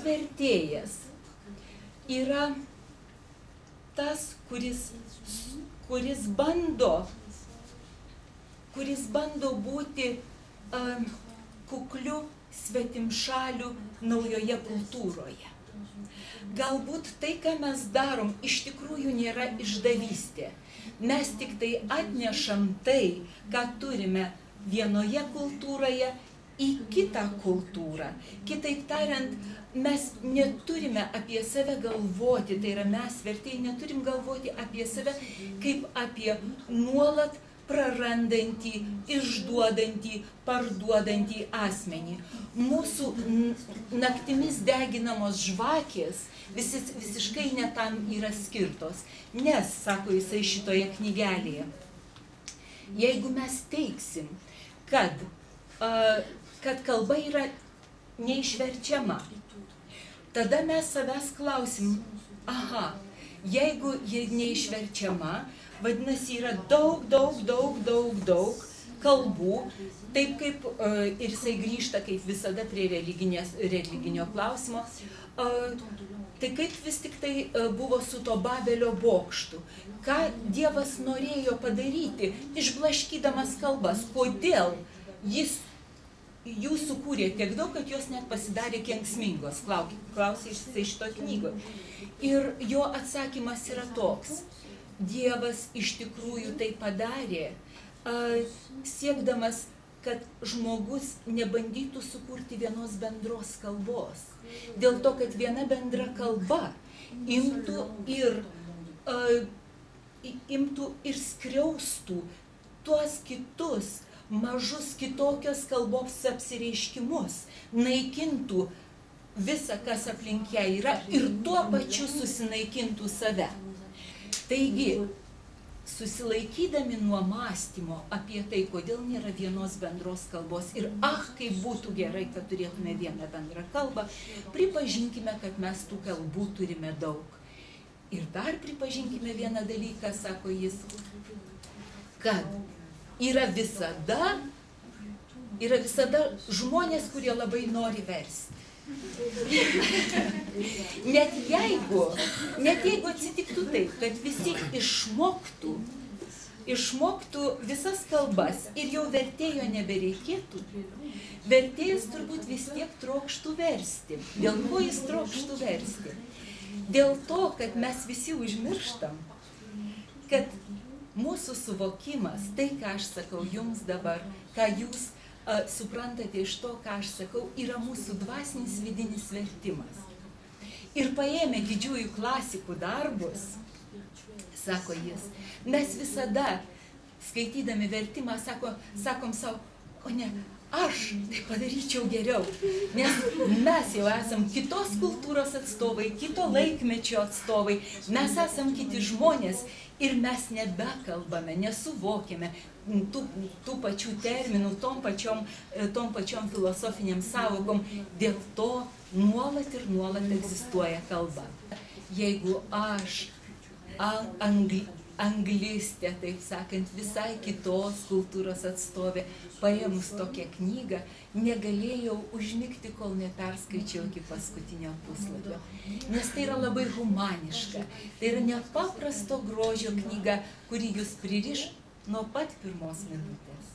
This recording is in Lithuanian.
Vertėjas yra tas, kuris bando būti kukliu svetimšalių naujoje kultūroje. Galbūt tai, ką mes darom, iš tikrųjų nėra išdavystė. Mes tik tai atnešam tai, ką turime vienoje kultūroje, į kitą kultūrą. Kitaip tariant, mes neturime apie save galvoti, tai yra mes, vertėjai, neturim galvoti apie save kaip apie nuolat prarandantį, išduodantį, parduodantį asmenį. Mūsų naktimis deginamos žvakės visiškai netam yra skirtos. Nes, sako jisai šitoje knygelėje, jeigu mes teiksim, kad kalba yra neišverčiama, tada mes savęs klausim, jeigu ji neišverčiama, vadinasi, yra daug kalbų, taip kaip ir jisai grįžta, kaip visada, prie religinio klausimo, tai kaip vis tik tai buvo su to Babelio bokštu. Ką Dievas norėjo padaryti, išblaškydamas kalbas, kodėl jis jų sukūrė tiek daug, kad jos net pasidarė kenksmingos, klausė jisai šitoj knygoje. Ir jo atsakymas yra toks. Dievas iš tikrųjų tai padarė, siekdamas, kad žmogus nebandytų sukurti vienos bendros kalbos. Dėl to, kad viena bendra kalba imtų ir skriaustų tuos kitus mažus kitokios kalbos apsireiškimus, naikintų visą, kas aplink ją yra, ir tuo pačiu susinaikintų save. Taigi, susilaikydami nuo mąstymo apie tai, kodėl nėra vienos bendros kalbos ir kaip būtų gerai, kad turėtume vieną bendrą kalbą, pripažinkime, kad mes tų kalbų turime daug. Ir dar pripažinkime vieną dalyką, sako jis, kad yra visada žmonės, kurie labai nori versti. Net jeigu atsitiktų taip, kad visi išmoktų visas kalbas ir jau vertėjo nebereikėtų, vertėjas turbūt vis tiek trokštų versti. Dėl ko jis trokštų versti? Dėl to, kad mes visi užmirštam, kad mūsų suvokimas, tai, ką aš sakau jums dabar, ką jūs suprantate iš to, ką aš sakau, yra mūsų dvasinis vidinis vertimas. Ir paėmę didžiųjų klasikų darbus, sako jis, mes visada, skaitydami vertimą, sakom savo, o ne, aš tai padaryčiau geriau, nes mes jau esam kitos kultūros atstovai, kito laikmečio atstovai, mes esam kiti žmonės ir mes nebekalbame, nesuvokiame tų pačių terminų, tom pačiom filosofiniam sąvokom, dėl to nuolat ir nuolat egzistuoja kalba. Jeigu aš, anglistė, taip sakant, visai kitos kultūros atstovė, paėmus tokią knygą, negalėjau užmigti, kol neperskaičiau iki paskutinio puslapio. Nes tai yra labai humaniška, tai yra nepaprasto grožio knyga, kuri jūs pririš nuo pat pirmos minutės.